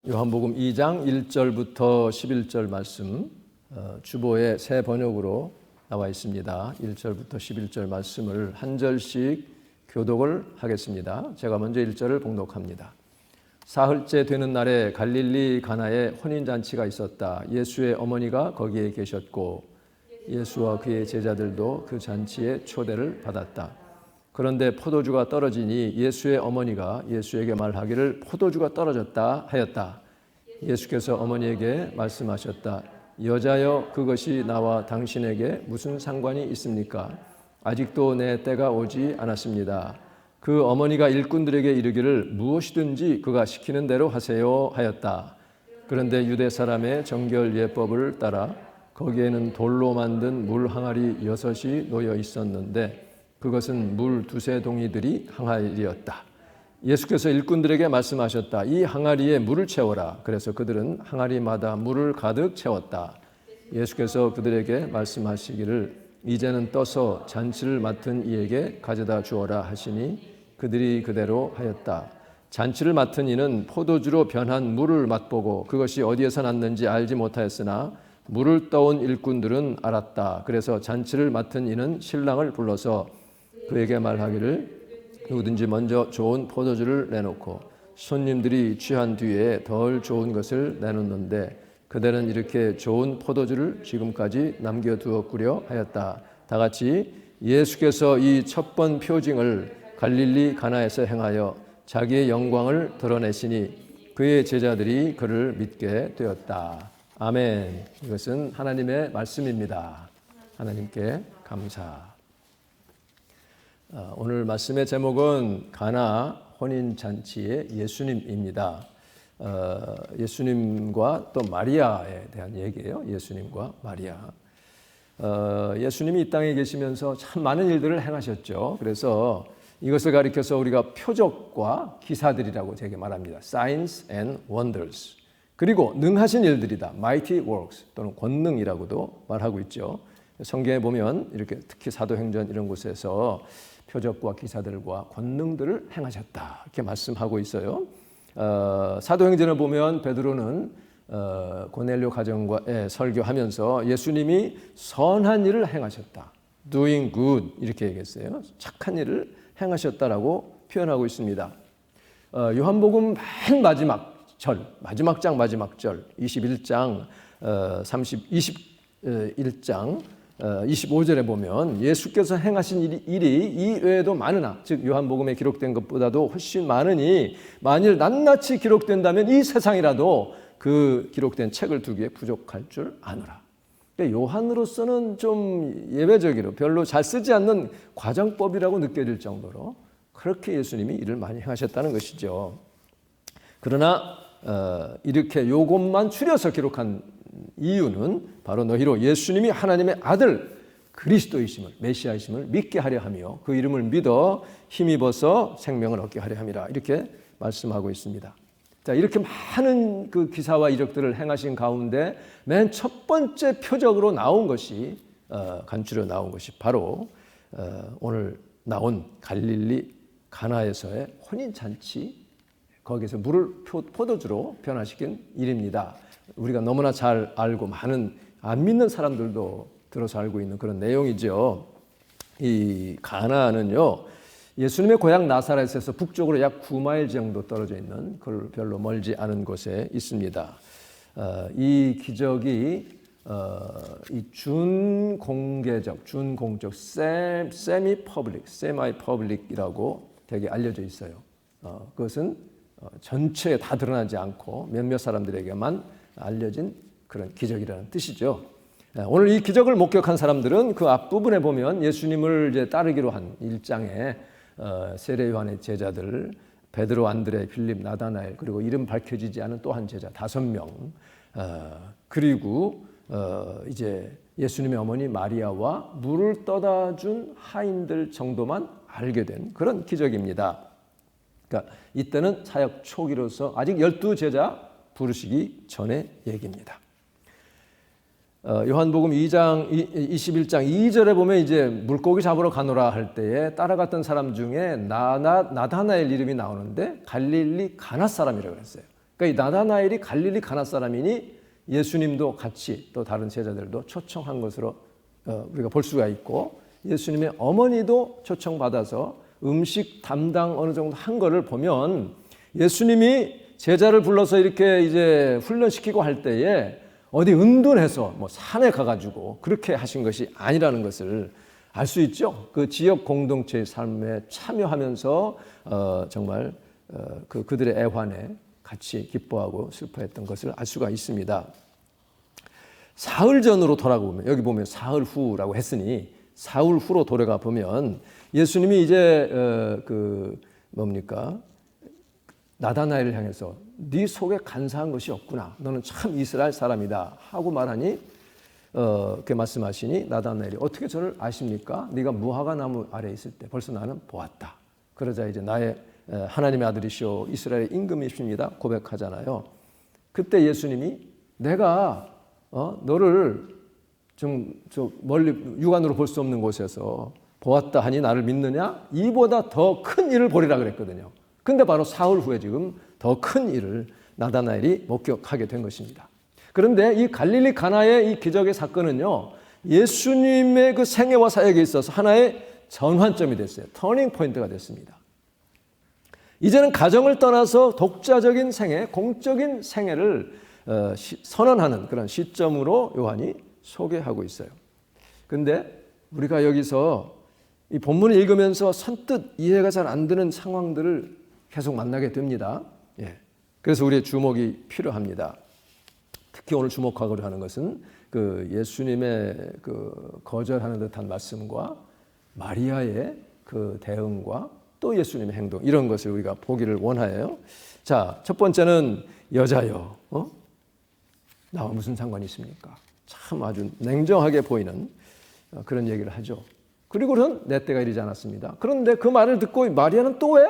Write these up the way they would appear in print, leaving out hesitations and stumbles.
요한복음 2장 1절부터 11절 말씀 주보의 새 번역으로 나와 있습니다. 1절부터 11절 말씀을 한 절씩 교독을 하겠습니다. 제가 먼저 1절을 봉독합니다. 사흘째 되는 날에 갈릴리 가나에 혼인잔치가 있었다. 예수의 어머니가 거기에 계셨고 예수와 그의 제자들도 그 잔치에 초대를 받았다. 그런데 포도주가 떨어지니 예수의 어머니가 예수에게 말하기를 포도주가 떨어졌다 하였다. 예수께서 어머니에게 말씀하셨다. 여자여, 그것이 나와 당신에게 무슨 상관이 있습니까? 아직도 내 때가 오지 않았습니다. 그 어머니가 일꾼들에게 이르기를 무엇이든지 그가 시키는 대로 하세요 하였다. 그런데 유대 사람의 정결 예법을 따라 거기에는 돌로 만든 물 항아리 6이 놓여 있었는데 그것은 물 2-3 동이들이 항아리였다. 예수께서 일꾼들에게 말씀하셨다. 이 항아리에 물을 채워라. 그래서 그들은 항아리마다 물을 가득 채웠다. 예수께서 그들에게 말씀하시기를 이제는 떠서 잔치를 맡은 이에게 가져다 주어라 하시니 그들이 그대로 하였다. 잔치를 맡은 이는 포도주로 변한 물을 맛보고 그것이 어디에서 났는지 알지 못하였으나 물을 떠온 일꾼들은 알았다. 그래서 잔치를 맡은 이는 신랑을 불러서 그에게 말하기를 누구든지 먼저 좋은 포도주를 내놓고 손님들이 취한 뒤에 덜 좋은 것을 내놓는데 그들은 이렇게 좋은 포도주를 지금까지 남겨두었구려 하였다. 다 같이 예수께서 이 첫 번 표징을 갈릴리 가나에서 행하여 자기의 영광을 드러내시니 그의 제자들이 그를 믿게 되었다. 아멘. 이것은 하나님의 말씀입니다. 하나님께 감사. 오늘 말씀의 제목은 가나 혼인잔치의 예수님입니다. 예수님과 또 마리아에 대한 얘기예요. 예수님과 마리아. 예수님이 이 땅에 계시면서 참 많은 일들을 행하셨죠. 그래서 이것을 가리켜서 우리가 표적과 기사들이라고 되게 말합니다. Signs and wonders. 그리고 능하신 일들이다. Mighty works 또는 권능이라고도 말하고 있죠. 성경에 보면 이렇게 특히 사도행전 이런 곳에서 표적과 기사들과 권능들을 행하셨다 이렇게 말씀하고 있어요. 사도행전을 보면 베드로는 고넬료 가정과에 설교하면서 예수님이 선한 일을 행하셨다. Doing good 이렇게 얘기했어요. 착한 일을 행하셨다라고 표현하고 있습니다. 요한복음 맨 마지막 장 21장 21장 25절에 보면 예수께서 행하신 일이 이 외에도 많으나 즉 요한복음에 기록된 것보다도 훨씬 많으니 만일 낱낱이 기록된다면 이 세상이라도 그 기록된 책을 두기에 부족할 줄 아노라. 그러니까 요한으로서는 좀 예외적으로 별로 잘 쓰지 않는 과정법이라고 느껴질 정도로 그렇게 예수님이 일을 많이 행하셨다는 것이죠. 그러나 이렇게 요것만 추려서 기록한 이유는 바로 너희로 예수님이 하나님의 아들 그리스도이심을 메시아이심을 믿게 하려 하며 그 이름을 믿어 힘입어서 생명을 얻게 하려 함이라 이렇게 말씀하고 있습니다. 자, 이렇게 많은 그 기사와 이적들을 행하신 가운데 맨 첫 번째 표적으로 나온 것이 간추려 나온 것이 바로 오늘 나온 갈릴리 가나에서의 혼인잔치 거기에서 물을 포도주로 변화시킨 일입니다. 우리가 너무나 잘 알고 많은 안 믿는 사람들도 들어서 알고 있는 그런 내용이죠. 이 가나는요, 예수님의 고향 나사렛에서 북쪽으로 약 9마일 정도 떨어져 있는 별로 멀지 않은 곳에 있습니다. 이 기적이 이 준공개적, 세미 퍼블릭이라고 되게 알려져 있어요. 그것은 전체에 다 드러나지 않고 몇몇 사람들에게만 알려진 그런 기적이라는 뜻이죠. 오늘 이 기적을 목격한 사람들은 그 앞부분에 보면 예수님을 이제 따르기로 한 1장에 세례 요한의 제자들 베드로, 안드레, 빌립, 나다나엘 그리고 이름 밝혀지지 않은 또 한 제자 5명 그리고 이제 예수님의 어머니 마리아와 물을 떠다 준 하인들 정도만 알게 된 그런 기적입니다. 그러니까 이때는 사역 초기로서 아직 12제자 부르시기 전의 얘기입니다. 요한복음 2장 21장 2절에 보면 이제 물고기 잡으러 가노라 할 때에 따라갔던 사람 중에 나다나엘 이름이 나오는데 갈릴리 가나 사람이라고 그랬어요. 그러니까 이 나다나엘이 갈릴리 가나 사람이니 예수님도 같이 또 다른 제자들도 초청한 것으로 우리가 볼 수가 있고, 예수님의 어머니도 초청받아서 음식 담당 어느 정도 한 거를 보면, 예수님이 제자를 불러서 이렇게 이제 훈련시키고 할 때에 어디 은둔해서 뭐 산에 가가지고 그렇게 하신 것이 아니라는 것을 알 수 있죠. 그 지역 공동체의 삶에 참여하면서 정말 그들의 애환에 같이 기뻐하고 슬퍼했던 것을 알 수가 있습니다. 사흘 전으로 돌아보면, 여기 보면 사흘 후라고 했으니 사흘 후로 돌아가 보면 예수님이 이제 나다나엘을 향해서 네 속에 간사한 것이 없구나, 너는 참 이스라엘 사람이다 하고 말하니 그렇게 말씀하시니 나다나엘이 어떻게 저를 아십니까? 네가 무화과 나무 아래에 있을 때 벌써 나는 보았다. 그러자 이제 나의 하나님의 아들이시오 이스라엘의 임금이십니다 고백하잖아요. 그때 예수님이 내가 너를 좀 멀리 육안으로 볼 수 없는 곳에서 보았다 하니 나를 믿느냐? 이보다 더 큰 일을 보리라 그랬거든요. 근데 바로 사흘 후에 지금 더 큰 일을 나다나엘이 목격하게 된 것입니다. 그런데 이 갈릴리 가나의 이 기적의 사건은요, 예수님의 그 생애와 사역에 있어서 하나의 전환점이 됐어요. 터닝 포인트가 됐습니다. 이제는 가정을 떠나서 독자적인 생애, 공적인 생애를 선언하는 그런 시점으로 요한이 소개하고 있어요. 근데 우리가 여기서 이 본문을 읽으면서 선뜻 이해가 잘 안 되는 상황들을 계속 만나게 됩니다. 그래서 우리의 주목이 필요합니다. 특히 오늘 주목하고자 하는 것은 그 예수님의 그 거절하는 듯한 말씀과 마리아의 그 대응과 또 예수님의 행동, 이런 것을 우리가 보기를 원하여요. 자, 첫 번째는 여자여, 나와 무슨 상관이 있습니까? 참 아주 냉정하게 보이는 그런 얘기를 하죠. 그리고는 내 때가 이르지 않았습니다. 그런데 그 말을 듣고 마리아는 또 왜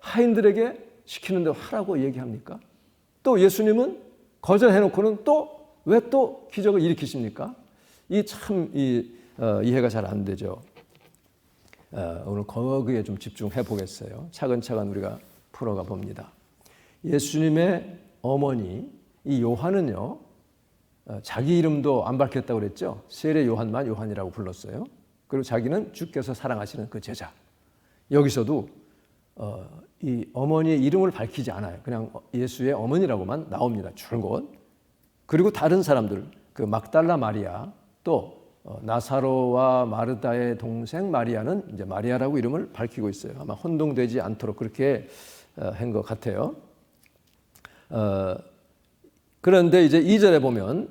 하인들에게 시키는 대로 하라고 얘기합니까? 또 예수님은 거절해놓고는 또 왜 또 기적을 일으키십니까? 이해가 잘 안 되죠. 오늘 거기에 좀 집중해 보겠어요. 차근차근 우리가 풀어가 봅니다. 예수님의 어머니 이 요한은요, 자기 이름도 안 밝혔다고 그랬죠. 세례 요한만 요한이라고 불렀어요. 그리고 자기는 주께서 사랑하시는 그 제자. 여기서도 이 어머니의 이름을 밝히지 않아요. 그냥 예수의 어머니라고만 나옵니다. 줄곧. 그리고 다른 사람들, 그 막달라 마리아, 또 나사로와 마르다의 동생 마리아는 이제 마리아라고 이름을 밝히고 있어요. 아마 혼동되지 않도록 그렇게 한 것 같아요. 그런데 이제 2절에 보면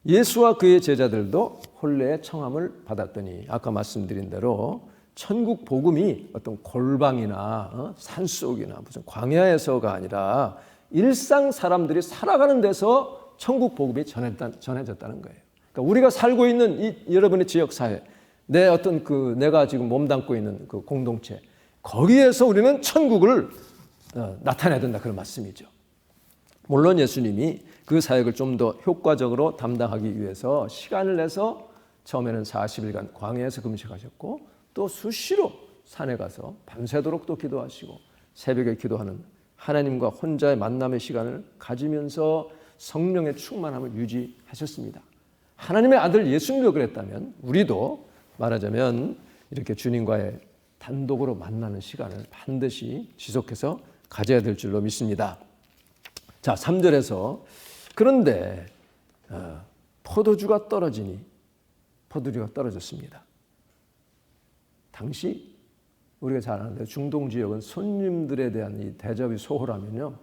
예수와 그의 제자들도 혼례의 청함을 받았더니, 아까 말씀드린 대로 천국 복음이 어떤 골방이나 산속이나 무슨 광야에서가 아니라 일상 사람들이 살아가는 데서 천국 복음이 전해졌다는 거예요. 그러니까 우리가 살고 있는 이 여러분의 지역 사회, 내가 지금 몸담고 있는 그 공동체, 거기에서 우리는 천국을 나타내야 된다, 그런 말씀이죠. 물론 예수님이 그 사역을 좀 더 효과적으로 담당하기 위해서 시간을 내서 처음에는 40일간 광야에서 금식하셨고, 또 수시로 산에 가서 밤새도록 또 기도하시고 새벽에 기도하는 하나님과 혼자의 만남의 시간을 가지면서 성령의 충만함을 유지하셨습니다. 하나님의 아들 예수님도 그랬다면 우리도 말하자면 이렇게 주님과의 단독으로 만나는 시간을 반드시 지속해서 가져야 될 줄로 믿습니다. 자, 3절에서 그런데 포도주가 떨어지니, 포도주가 떨어졌습니다. 당시 우리가 잘 아는데 중동 지역은 손님들에 대한 이 대접이 소홀하면요,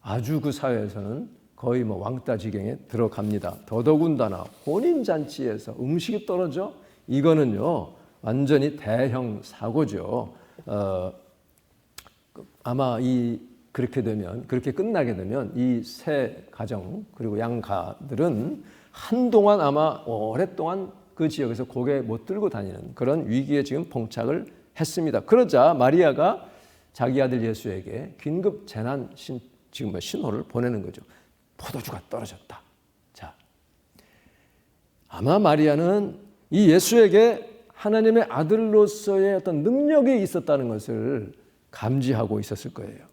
아주 그 사회에서는 거의 왕따 지경에 들어갑니다. 더더군다나 혼인잔치에서 음식이 떨어져, 이거는요 완전히 대형 사고죠. 아마 그렇게 끝나게 되면 이 세 가정 그리고 양가들은 한동안 아마 오랫동안 그 지역에서 고개 못 들고 다니는 그런 위기에 지금 봉착을 했습니다. 그러자 마리아가 자기 아들 예수에게 긴급 재난 신호를 보내는 거죠. 포도주가 떨어졌다. 자, 아마 마리아는 이 예수에게 하나님의 아들로서의 어떤 능력이 있었다는 것을 감지하고 있었을 거예요.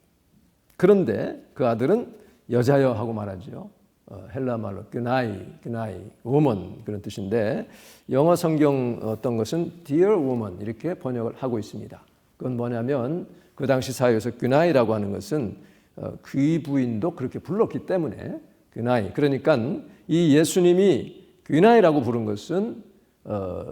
그런데 그 아들은 여자여 하고 말하죠. 헬라 말로 그나이, woman 그런 뜻인데 영어 성경 어떤 것은 dear woman 이렇게 번역을 하고 있습니다. 그건 뭐냐면 그 당시 사회에서 그나이라고 하는 것은 귀 부인도 그렇게 불렀기 때문에 그나이. 그러니까 이 예수님이 그나이라고 부른 것은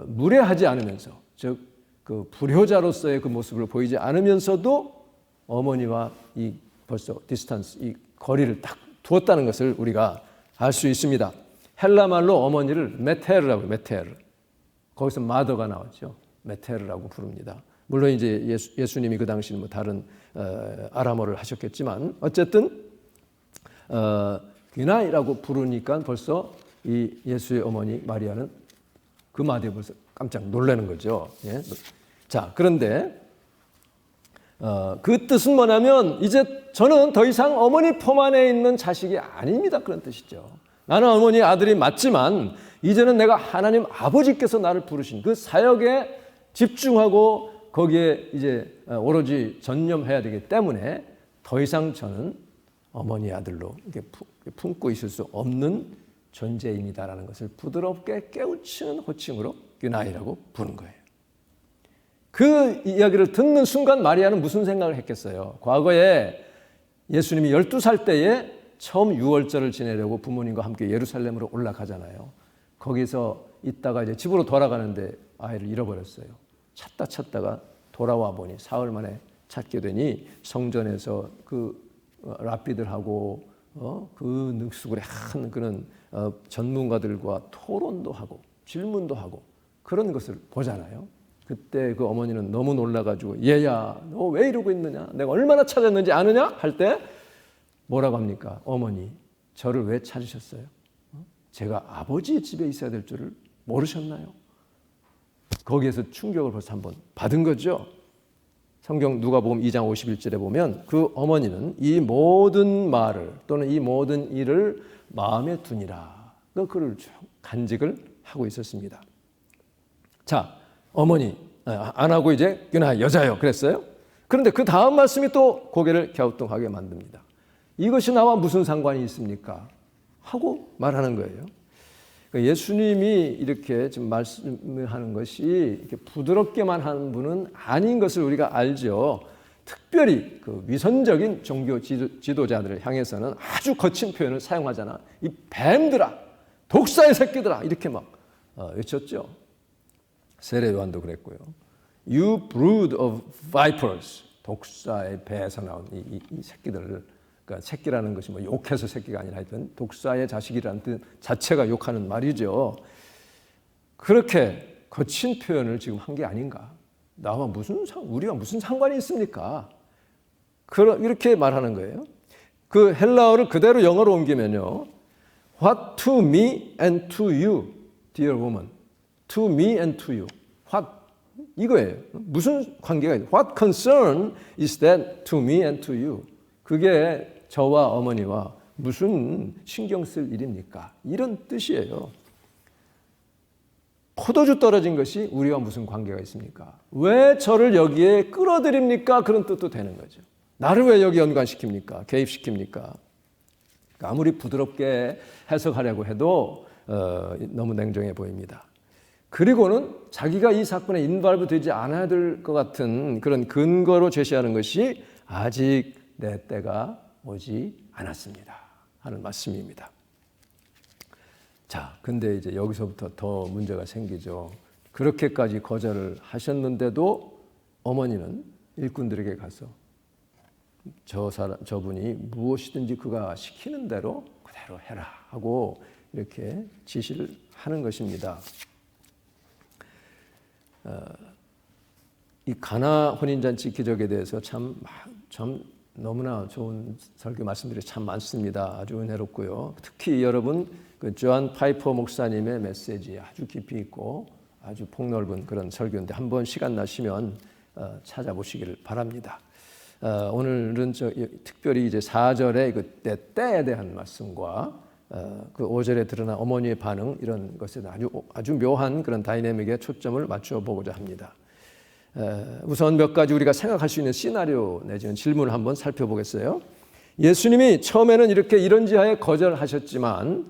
무례하지 않으면서, 즉 그 불효자로서의 그 모습을 보이지 않으면서도 어머니와 이 벌써 디스턴스, 이 거리를 딱 두었다는 것을 우리가 알 수 있습니다. 헬라 말로 어머니를 메테르라고, 메테르. 거기서 마더가 나왔죠. 메테르라고 부릅니다. 물론 이제 예수님이 그 당시는 뭐 다른 아람어를 하셨겠지만 어쨌든 귀나이라고 부르니까 벌써 이 예수의 어머니 마리아는 그 마디에 벌써 깜짝 놀라는 거죠. 예? 자, 그런데 그 뜻은 뭐냐면 이제 저는 더 이상 어머니 품 안에 있는 자식이 아닙니다. 그런 뜻이죠. 나는 어머니 아들이 맞지만 이제는 내가 하나님 아버지께서 나를 부르신 그 사역에 집중하고 거기에 이제 오로지 전념해야 되기 때문에 더 이상 저는 어머니 아들로 이렇게 품고 있을 수 없는 존재입니다라는 것을 부드럽게 깨우치는 호칭으로 귀나이라고 부른 거예요. 그 이야기를 듣는 순간 마리아는 무슨 생각을 했겠어요? 과거에 예수님이 12살 때에 처음 유월절을 지내려고 부모님과 함께 예루살렘으로 올라가잖아요. 거기서 있다가 이제 집으로 돌아가는데 아이를 잃어버렸어요. 찾다가 돌아와 보니 사흘 만에 찾게 되니 성전에서 그 랍비들하고 그 늑수구리 한 그런 전문가들과 토론도 하고 질문도 하고 그런 것을 보잖아요. 그때 그 어머니는 너무 놀라가지고 얘야 너 왜 이러고 있느냐, 내가 얼마나 찾았는지 아느냐 할 때 뭐라고 합니까? 어머니 저를 왜 찾으셨어요? 제가 아버지의 집에 있어야 될 줄을 모르셨나요? 거기에서 충격을 벌써 한번 받은 거죠. 성경 누가복음 2장 51절에 보면 그 어머니는 이 모든 말을 또는 이 모든 일을 마음에 두니라. 그를 간직을 하고 있었습니다. 자, 어머니 안 하고 이제 그나 여자요 그랬어요. 그런데 그 다음 말씀이 또 고개를 갸우뚱하게 만듭니다. 이것이 나와 무슨 상관이 있습니까? 하고 말하는 거예요. 예수님이 이렇게 지금 말씀을 하는 것이 이렇게 부드럽게만 하는 분은 아닌 것을 우리가 알죠. 특별히 그 위선적인 종교 지도자들을 향해서는 아주 거친 표현을 사용하잖아. 이 뱀들아, 독사의 새끼들아 이렇게 막 외쳤죠. 세례 요한도 그랬고요. You brood of vipers, 독사의 배에서 나온 이 새끼들을, 그러니까 새끼라는 것이 뭐 욕해서 새끼가 아니라 하여튼 독사의 자식이라는 뜻 자체가 욕하는 말이죠. 그렇게 거친 표현을 지금 한 게 아닌가? 나와 우리가 무슨 상관이 있습니까? 이렇게 말하는 거예요. 그 헬라어를 그대로 영어로 옮기면요. What to me and to you, dear woman. To me and to you. What? 이거예요. 무슨 관계가 있어요? What concern is that to me and to you? 그게 저와 어머니와 무슨 신경 쓸 일입니까? 이런 뜻이에요. 포도주 떨어진 것이 우리와 무슨 관계가 있습니까? 왜 저를 여기에 끌어들입니까? 그런 뜻도 되는 거죠. 나를 왜 여기 연관시킵니까? 개입시킵니까? 아무리 부드럽게 해석하려고 해도 너무 냉정해 보입니다. 그리고는 자기가 이 사건에 인발브 되지 않아야 될 것 같은 그런 근거로 제시하는 것이 아직 내 때가 오지 않았습니다 하는 말씀입니다. 자, 근데 이제 여기서부터 더 문제가 생기죠. 그렇게까지 거절을 하셨는데도 어머니는 일꾼들에게 가서 저분이 무엇이든지 그가 시키는 대로 그대로 해라 하고 이렇게 지시를 하는 것입니다. 이 가나 혼인잔치 기적에 대해서 참 너무나 좋은 설교 말씀들이 참 많습니다. 아주 은혜롭고요. 특히 여러분 그 존 파이퍼 목사님의 메시지 아주 깊이 있고 아주 폭넓은 그런 설교인데 한번 시간 나시면 찾아보시기를 바랍니다. 오늘은 특별히 이제 4절의 그 때에 대한 말씀과 그 5절에 드러난 어머니의 반응 이런 것에 아주 묘한 그런 다이내믹에 초점을 맞춰 보고자 합니다. 우선 몇 가지 우리가 생각할 수 있는 시나리오 내지는 질문을 한번 살펴보겠어요. 예수님이 처음에는 이렇게 이런지하에 거절하셨지만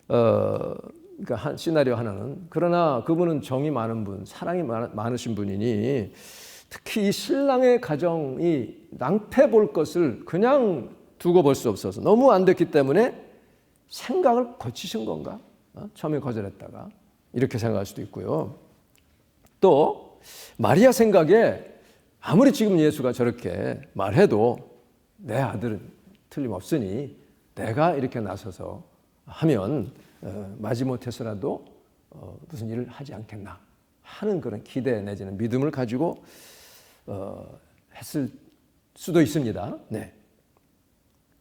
그러니까 시나리오 하나는, 그러나 그분은 정이 많은 분, 사랑이 많으신 분이니 특히 이 신랑의 가정이 낭패 볼 것을 그냥 두고 볼 수 없어서 너무 안 됐기 때문에 생각을 거치신 건가? 처음에 거절했다가 이렇게 생각할 수도 있고요. 또 마리아 생각에 아무리 지금 예수가 저렇게 말해도 내 아들은 틀림없으니 내가 이렇게 나서서 하면 마지못해서라도 무슨 일을 하지 않겠나 하는 그런 기대 내지는 믿음을 가지고 했을 수도 있습니다. 네.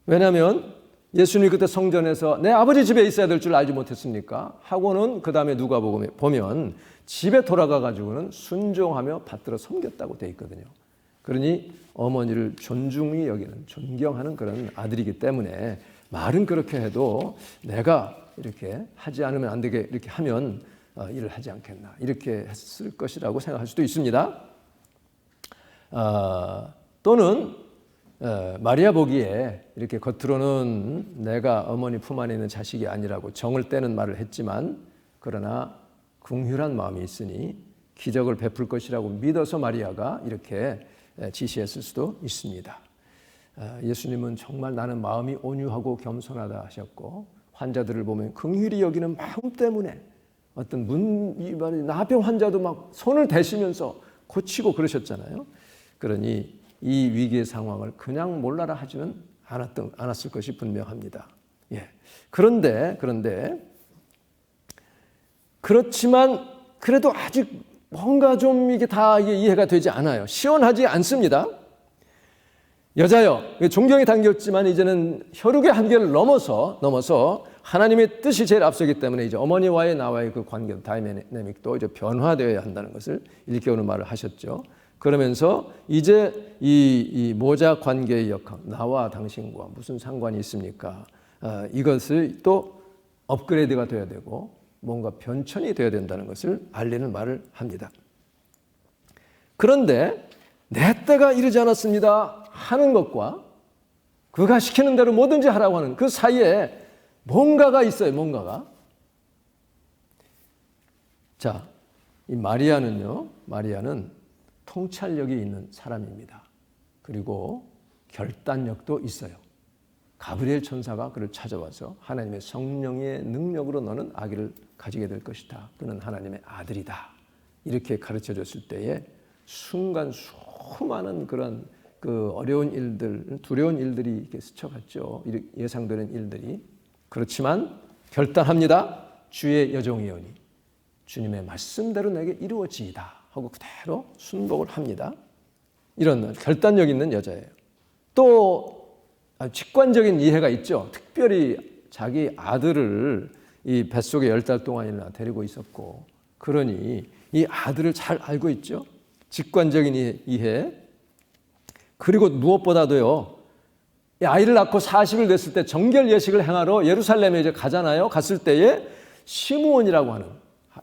왜냐하면 예수님이 그때 성전에서 내 아버지 집에 있어야 될 줄 알지 못했습니까? 하고는 그 다음에 누가 보면 집에 돌아가 가지고는 순종하며 받들어 섬겼다고 되어 있거든요. 그러니 어머니를 존중히 여기는, 존경하는 그런 아들이기 때문에 말은 그렇게 해도 내가 이렇게 하지 않으면 안 되게 이렇게 하면 일을 하지 않겠나 이렇게 했을 것이라고 생각할 수도 있습니다. 또는 마리아 보기에 이렇게 겉으로는 내가 어머니 품 안에 있는 자식이 아니라고 정을 떼는 말을 했지만 그러나 긍휼한 마음이 있으니 기적을 베풀 것이라고 믿어서 마리아가 이렇게 지시했을 수도 있습니다. 예수님은 정말 나는 마음이 온유하고 겸손하다 하셨고 환자들을 보면 긍휼히 여기는 마음 때문에 어떤 나병 환자도 막 손을 대시면서 고치고 그러셨잖아요. 그러니 이 위기의 상황을 그냥 몰라라 하지는 않았을 것이 분명합니다. 예. 그렇지만 그래도 아직 뭔가 좀 이게 다 이해가 되지 않아요. 시원하지 않습니다. 여자여, 존경이 담겼지만 이제는 혈육의 한계를 넘어서 하나님의 뜻이 제일 앞서기 때문에 이제 어머니와의 나와의 그 관계, 다이내믹도 이제 변화되어야 한다는 것을 일깨우는 말을 하셨죠. 그러면서 이제 이 모자 관계의 역학, 나와 당신과 무슨 상관이 있습니까? 이것을 또 업그레이드가 되어야 되고 뭔가 변천이 되어야 된다는 것을 알리는 말을 합니다. 그런데 내 때가 이르지 않았습니다 하는 것과 그가 시키는 대로 뭐든지 하라고 하는 그 사이에 뭔가가 있어요. 뭔가가. 자, 이 마리아는 통찰력이 있는 사람입니다. 그리고 결단력도 있어요. 가브리엘 천사가 그를 찾아와서 하나님의 성령의 능력으로 너는 아기를 가지게 될 것이다. 그는 하나님의 아들이다. 이렇게 가르쳐 줬을 때에 순간 수많은 그런 그 어려운 일들, 두려운 일들이 이렇게 스쳐갔죠. 예상되는 일들이. 그렇지만 결단합니다. 주의 여종이오니 주님의 말씀대로 내게 이루어지이다 하고 그대로 순복을 합니다. 이런 결단력 있는 여자예요. 또 직관적인 이해가 있죠. 특별히 자기 아들을 이 뱃속에 10달 동안이나 데리고 있었고 그러니 이 아들을 잘 알고 있죠. 직관적인 이해. 그리고 무엇보다도요. 이 아이를 낳고 40일 됐을 때 정결 예식을 행하러 예루살렘에 이제 가잖아요. 갔을 때에 시므온이라고 하는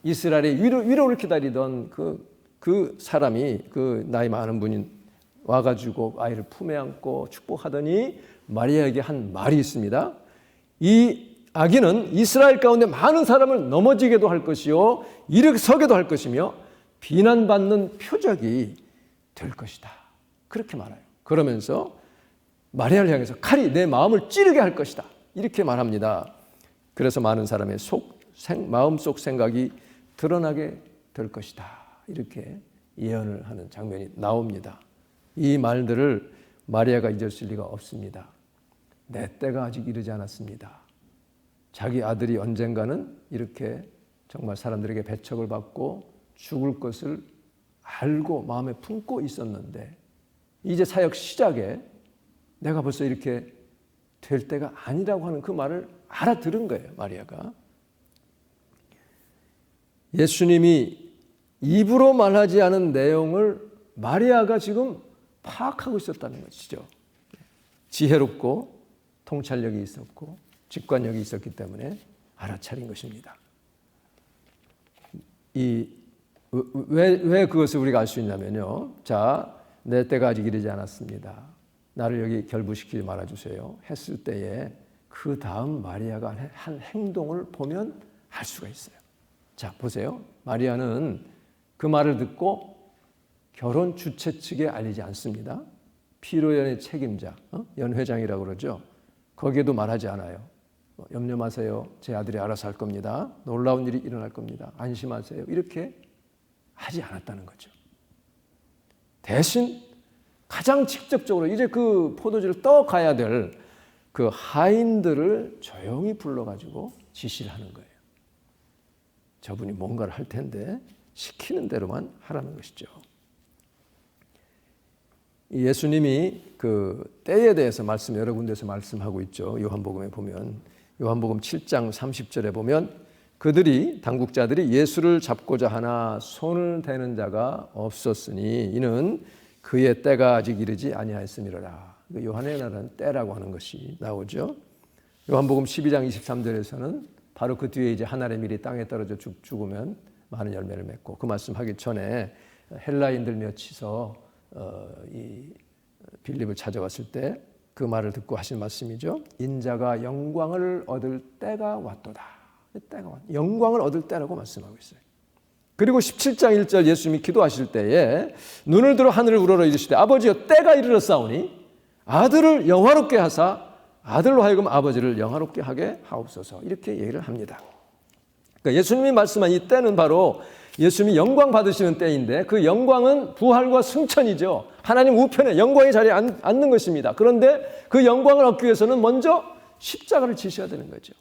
이스라엘의 위로를 기다리던 그 사람이 그 나이 많은 분이 와가지고 아이를 품에 안고 축복하더니 마리아에게 한 말이 있습니다. 이 아기는 이스라엘 가운데 많은 사람을 넘어지게도 할 것이요 일어서게도 할 것이며 비난받는 표적이 될 것이다. 그렇게 말해요. 그러면서 마리아를 향해서 칼이 내 마음을 찌르게 할 것이다. 이렇게 말합니다. 그래서 많은 사람의 마음속 생각이 드러나게 될 것이다. 이렇게 예언을 하는 장면이 나옵니다. 이 말들을 마리아가 잊었을 리가 없습니다. 내 때가 아직 이르지 않았습니다. 자기 아들이 언젠가는 이렇게 정말 사람들에게 배척을 받고 죽을 것을 알고 마음에 품고 있었는데 이제 사역 시작에 내가 벌써 이렇게 될 때가 아니라고 하는 그 말을 알아들은 거예요. 마리아가. 예수님이 입으로 말하지 않은 내용을 마리아가 지금 파악하고 있었다는 것이죠. 지혜롭고 통찰력이 있었고 직관력이 있었기 때문에 알아차린 것입니다. 왜 그것을 우리가 알 수 있냐면요. 자, 내 때가 아직 이르지 않았습니다. 나를 여기 결부시키지 말아주세요 했을 때에 그 다음 마리아가 한 행동을 보면 알 수가 있어요. 자, 보세요. 마리아는 그 말을 듣고 결혼 주최 측에 알리지 않습니다. 피로연의 책임자, 연회장이라고 그러죠. 거기에도 말하지 않아요. 염려 마세요. 제 아들이 알아서 할 겁니다. 놀라운 일이 일어날 겁니다. 안심하세요. 이렇게 하지 않았다는 거죠. 대신 가장 직접적으로 이제 그 포도주를 떠가야 될 그 하인들을 조용히 불러가지고 지시를 하는 거예요. 저분이 뭔가를 할 텐데 시키는 대로만 하라는 것이죠. 예수님이 그 때에 대해서 여러 군데서 말씀하고 있죠. 요한복음에 보면 요한복음 7장 30절에 보면 그들이 당국자들이 예수를 잡고자 하나 손을 대는 자가 없었으니 이는 그의 때가 아직 이르지 아니하였음이로라. 요한의 나라는 때라고 하는 것이 나오죠. 요한복음 12장 23절에서는 바로 그 뒤에 이제 한 알의 밀이 땅에 떨어져 죽으면 많은 열매를 맺고 그 말씀하기 전에 헬라인들 몇이서 이 빌립을 찾아왔을 때 그 말을 듣고 하신 말씀이죠. 인자가 영광을 얻을 때가 왔도다. 영광을 얻을 때라고 말씀하고 있어요. 그리고 17장 1절 예수님이 기도하실 때에 눈을 들어 하늘을 우러러 이르시되 아버지여 때가 이르렀사오니 아들을 영화롭게 하사 아들로 하여금 아버지를 영화롭게 하게 하옵소서 이렇게 얘기를 합니다. 그러니까 예수님이 말씀한 이 때는 바로 예수님이 영광 받으시는 때인데 그 영광은 부활과 승천이죠. 하나님 우편에 영광의 자리에 앉는 것입니다. 그런데 그 영광을 얻기 위해서는 먼저 십자가를 지셔야 되는 거죠.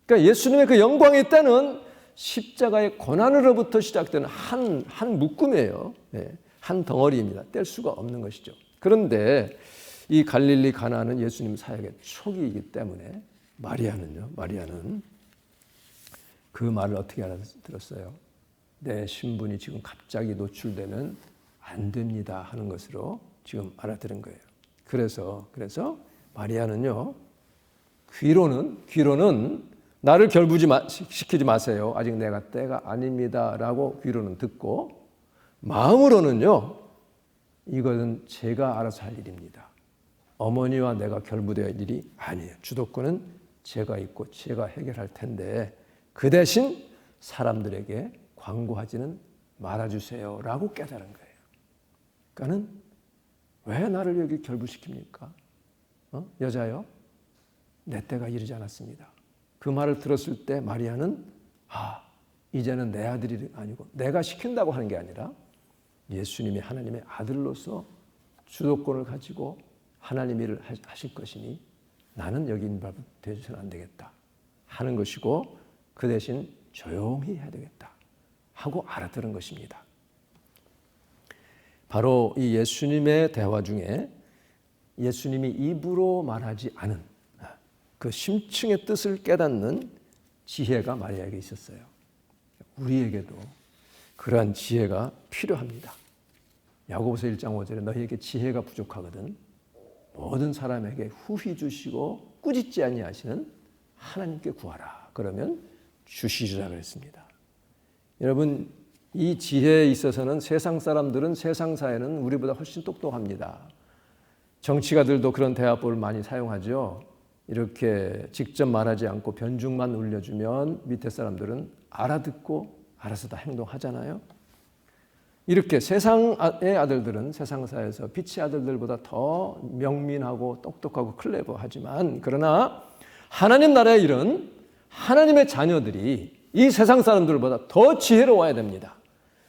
그러니까 예수님의 그 영광의 때는 십자가의 고난으로부터 시작되는 한 묶음이에요. 한 덩어리입니다. 뗄 수가 없는 것이죠. 그런데 이 갈릴리 가나는 예수님 사역의 초기이기 때문에 마리아는 그 말을 어떻게 알아들었어요? 내 신분이 지금 갑자기 노출되면 안 됩니다 하는 것으로 지금 알아들은 거예요. 그래서 마리아는요, 귀로는 나를 결부시키지 마세요. 아직 내가 때가 아닙니다 라고 귀로는 듣고 마음으로는요, 이것은 제가 알아서 할 일입니다. 어머니와 내가 결부될 일이 아니에요. 주도권은 제가 있고 제가 해결할 텐데 그 대신 사람들에게 광고하지는 말아주세요 라고 깨달은 거예요. 그러니까는 왜 나를 여기 결부시킵니까? 여자요? 내 때가 이르지 않았습니다. 그 말을 들었을 때 마리아는 이제는 내 아들이 아니고 내가 시킨다고 하는 게 아니라 예수님이 하나님의 아들로서 주도권을 가지고 하나님 일을 하실 것이니 나는 여기 인발되어서는 안 되겠다 하는 것이고 그 대신 조용히 해야 되겠다 하고 알아들은 것입니다. 바로 이 예수님의 대화 중에 예수님이 입으로 말하지 않은 그 심층의 뜻을 깨닫는 지혜가 마리아에게 있었어요. 우리에게도 그러한 지혜가 필요합니다. 야고보서 1장 5절에 너희에게 지혜가 부족하거든 모든 사람에게 후히 주시고 꾸짖지 아니하시는 하나님께 구하라. 그러면 주시리라 그랬습니다. 여러분, 이 지혜에 있어서는 세상 사람들은 세상 사회는 우리보다 훨씬 똑똑합니다. 정치가들도 그런 대화법을 많이 사용하죠. 이렇게 직접 말하지 않고 변죽만 울려주면 밑에 사람들은 알아듣고 알아서 다 행동하잖아요. 이렇게 세상의 아들들은 세상 사회에서 빛의 아들들보다 더 명민하고 똑똑하고 클레버하지만 그러나 하나님 나라의 일은 하나님의 자녀들이 이 세상 사람들보다 더 지혜로워야 됩니다.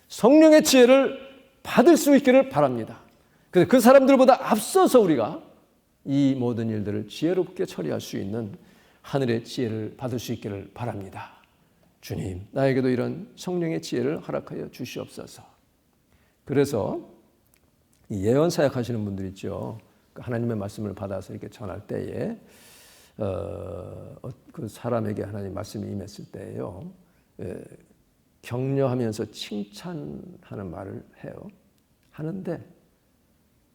성령의 지혜를 받을 수 있기를 바랍니다. 그래서 그 사람들보다 앞서서 우리가 이 모든 일들을 지혜롭게 처리할 수 있는 하늘의 지혜를 받을 수 있기를 바랍니다. 주님, 나에게도 이런 성령의 지혜를 허락하여 주시옵소서. 그래서 예언 사역하시는 분들 있죠. 하나님의 말씀을 받아서 이렇게 전할 때에 그 사람에게 하나님 말씀이 임했을 때에요. 격려하면서 칭찬하는 말을 해요. 하는데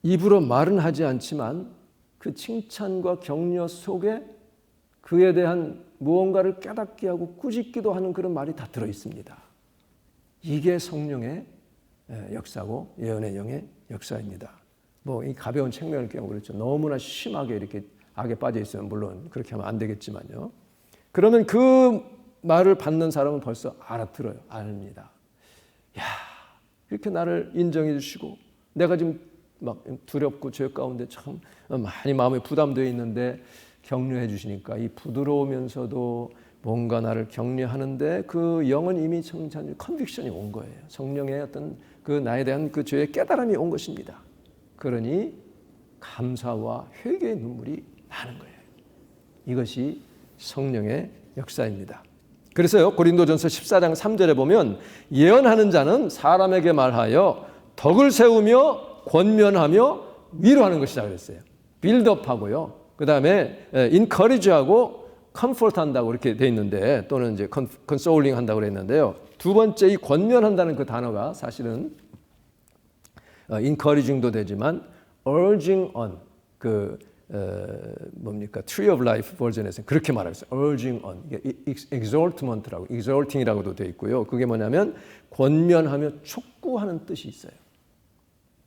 입으로 말은 하지 않지만 그 칭찬과 격려 속에 그에 대한 무언가를 깨닫게 하고 꾸짖기도 하는 그런 말이 다 들어있습니다. 이게 성령의 역사고 예언의 영의 역사입니다. 뭐 이 가벼운 책명을 깨고 그렇죠. 너무나 심하게 이렇게 악에 빠져 있으면 물론 그렇게 하면 안 되겠지만요. 그러면 그 말을 받는 사람은 벌써 알아들어요. 압니다. 야, 이렇게 나를 인정해 주시고 내가 지금 막 두렵고 죄 가운데 참 많이 마음에 부담되어 있는데 격려해 주시니까 이 부드러우면서도 뭔가 나를 격려하는데 그 영은 이미 컨빅션이 온 거예요. 성령의 어떤 그 나에 대한 그 죄의 깨달음이 온 것입니다. 그러니 감사와 회개의 눈물이 나는 거예요. 이것이 성령의 역사입니다. 그래서요, 고린도전서 14장 3절에 보면 예언하는 자는 사람에게 말하여 덕을 세우며 권면하며 위로하는 것이다 그랬어요. 빌드업하고요. 그 다음에 encourage하고 comfort 한다고 이렇게 돼 있는데, 또는 이제 consoling 한다고 그랬는데요. 두 번째 이 권면한다는 그 단어가 사실은 encouraging도 되지만 urging on, 뭡니까? Tree of Life 버전에서 그렇게 말하고 있어요. urging on. exaltment라고, exalting이라고도 되어 있고요. 그게 뭐냐면 권면하며 촉구하는 뜻이 있어요.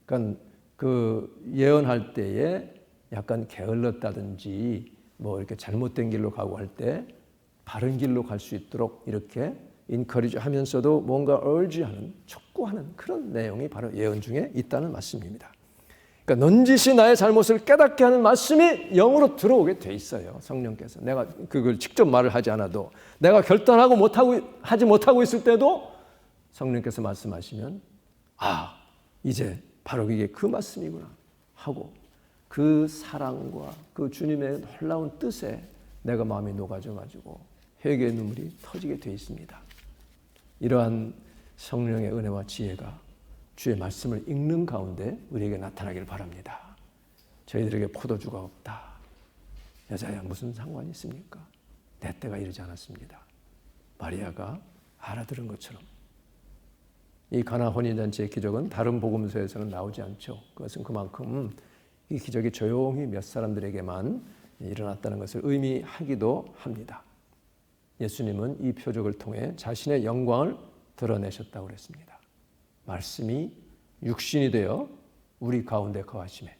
그러니까 그 예언할 때에 약간 게을렀다든지 뭐 이렇게 잘못된 길로 가고 할 때 바른 길로 갈 수 있도록 이렇게 인커리지 하면서도 뭔가 urge하는, 촉구하는 그런 내용이 바로 예언 중에 있다는 말씀입니다. 그러니까 넌지시 나의 잘못을 깨닫게 하는 말씀이 영으로 들어오게 돼 있어요. 성령께서. 내가 그걸 직접 말을 하지 않아도, 내가 결단하고 하지 못하고 있을 때도 성령께서 말씀하시면 이제 바로 이게 그 말씀이구나 하고, 그 사랑과 그 주님의 놀라운 뜻에 내가 마음이 녹아져가지고 회개의 눈물이 터지게 돼 있습니다. 이러한 성령의 은혜와 지혜가 주의 말씀을 읽는 가운데 우리에게 나타나길 바랍니다. 저희들에게 포도주가 없다. 여자야 무슨 상관이 있습니까? 내 때가 이르지 않았습니다. 마리아가 알아들은 것처럼 이 가나 혼인잔치의 기적은 다른 복음서에서는 나오지 않죠. 그것은 그만큼 이 기적이 조용히 몇 사람들에게만 일어났다는 것을 의미하기도 합니다. 예수님은 이 표적을 통해 자신의 영광을 드러내셨다고 그랬습니다. 말씀이 육신이 되어 우리 가운데 거하심에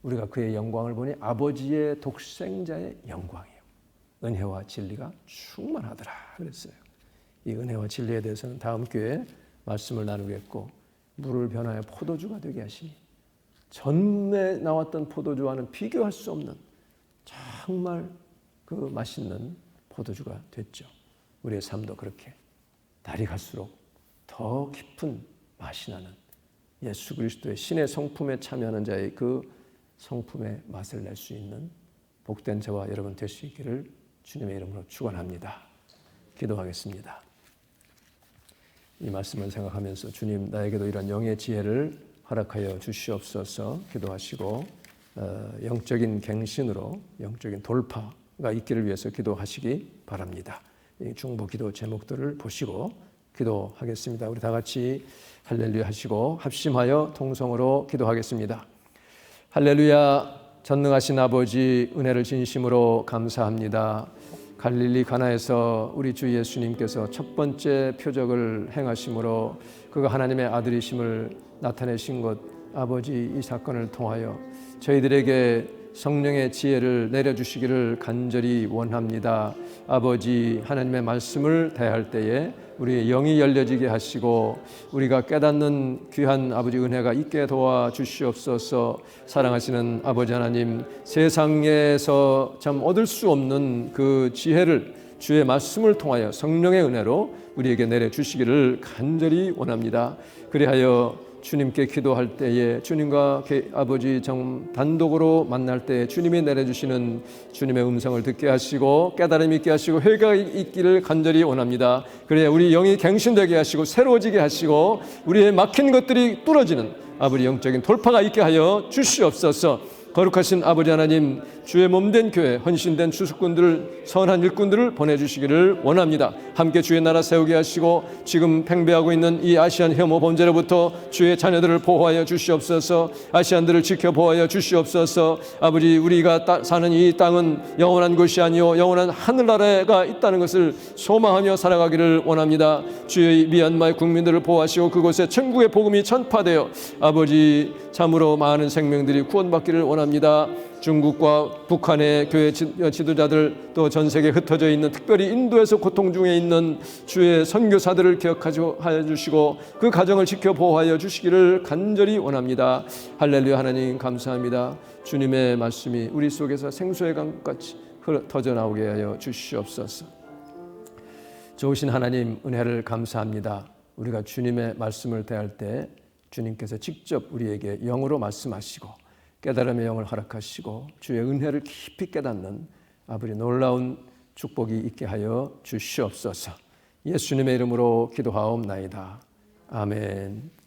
우리가 그의 영광을 보니 아버지의 독생자의 영광이요, 은혜와 진리가 충만하더라 그랬어요. 이 은혜와 진리에 대해서는 다음 기회에 말씀을 나누겠고, 물을 변하여 포도주가 되게 하시니 전에 나왔던 포도주와는 비교할 수 없는 정말 그 맛있는 포도주가 됐죠. 우리의 삶도 그렇게 날이 갈수록 더 깊은 맛이 나는 예수 그리스도의 신의 성품에 참여하는 자의 그 성품의 맛을 낼 수 있는 복된 저와 여러분 될 수 있기를 주님의 이름으로 축원합니다. 기도하겠습니다. 이 말씀을 생각하면서 주님, 나에게도 이런 영의 지혜를 허락하여 주시옵소서 기도하시고, 영적인 갱신으로 영적인 돌파가 있기를 위해서 기도하시기 바랍니다. 이 중보 기도 제목들을 보시고 기도하겠습니다. 우리 다 같이 할렐루야 하시고 합심하여 통성으로 기도하겠습니다. 할렐루야. 전능하신 아버지, 은혜를 진심으로 감사합니다. 갈릴리 가나에서 우리 주 예수님께서 첫 번째 표적을 행하심으로 그가 하나님의 아들이심을 나타내신 것, 아버지, 이 사건을 통하여 저희들에게 성령의 지혜를 내려주시기를 간절히 원합니다. 아버지, 하나님의 말씀을 대할 때에 우리의 영이 열려지게 하시고 우리가 깨닫는 귀한 아버지 은혜가 있게 도와주시옵소서. 사랑하시는 아버지 하나님, 세상에서 참 얻을 수 없는 그 지혜를 주의 말씀을 통하여 성령의 은혜로 우리에게 내려주시기를 간절히 원합니다. 그리하여 주님께 기도할 때에 주님과 아버지 단독으로 만날 때 주님이 내려주시는 주님의 음성을 듣게 하시고 깨달음이 있게 하시고 회개가 있기를 간절히 원합니다. 그래야 우리 영이 갱신되게 하시고 새로워지게 하시고 우리의 막힌 것들이 뚫어지는 아버지 영적인 돌파가 있게 하여 주시옵소서. 거룩하신 아버지 하나님, 주의 몸된 교회, 헌신된 추수꾼들을, 선한 일꾼들을 보내주시기를 원합니다. 함께 주의 나라 세우게 하시고 지금 팽배하고 있는 이 아시안 혐오 범죄로부터 주의 자녀들을 보호하여 주시옵소서. 아시안들을 지켜 보호하여 주시옵소서. 아버지, 우리가 사는 이 땅은 영원한 곳이 아니요 영원한 하늘나라가 있다는 것을 소망하며 살아가기를 원합니다. 주의 미얀마의 국민들을 보호하시고 그곳에 천국의 복음이 전파되어 아버지 참으로 많은 생명들이 구원받기를 원합니다. 중국과 북한의 교회 지도자들, 또 전 세계에 흩어져 있는, 특별히 인도에서 고통 중에 있는 주의 선교사들을 기억하여 주시고 그 가정을 지켜 보호하여 주시기를 간절히 원합니다. 할렐루야. 하나님 감사합니다. 주님의 말씀이 우리 속에서 생수의 강같이 터져나오게 하여 주시옵소서. 좋으신 하나님, 은혜를 감사합니다. 우리가 주님의 말씀을 대할 때 주님께서 직접 우리에게 영으로 말씀하시고 깨달음의 영을 허락하시고 주의 은혜를 깊이 깨닫는 아버지 놀라운 축복이 있게 하여 주시옵소서. 예수님의 이름으로 기도하옵나이다. 아멘.